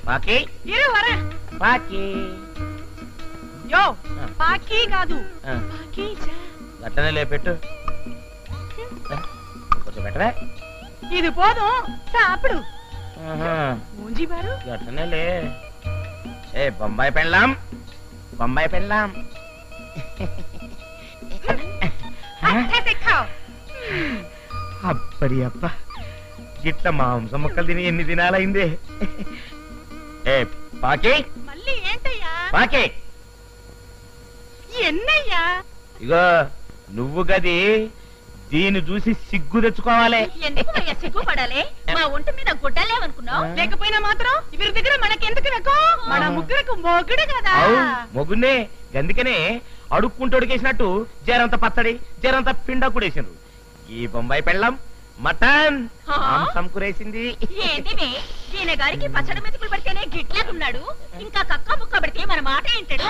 పాకి పాకి యో పాకి కాదు గట్టనే లేపెట్టు కొంచెం బెటరే ఇది పోదు సాపుడు మూంజీ బారు గట్టనే లే ఏ బొంబాయి పెళ్ళాం బొంబాయి పెళ్ళాం అప్పడి అప్ప గిట్ల మాంసం ముక్కలు తిని ఎన్ని దినాలైందే ఏ పాకి మళ్ళీ ఏంటయ్యా పాకి ఎన్నయ్యా ఇగో నువ్వు గది దీన్ని చూసి సిగ్గు తెచ్చుకోవాలి ఎందుకు సిగ్గుపడాలి మా ఒంటి మీద గుడ్డలేమనుకున్నావు లేకపోయినా మాత్రం వీరి దగ్గర మనకెందుకు రకం మన ముగ్గురకు మొగుడు కదా మొగున్నే అందుకనే అడుక్కుంటూ అడిగేసినట్టు జరంత పచ్చడి జరంత పిండ కూడేసిండ్రు ఈ బొంబాయి పెళ్ళం మటన్ మాంసం కూరేసింది ఏంటివే ఈయన గారికి పచ్చడి మెతుకులు పడితేనే గిట్లేకున్నాడు ఇంకా కక్క ముక్క పడితే మన మాట ఏంటాడు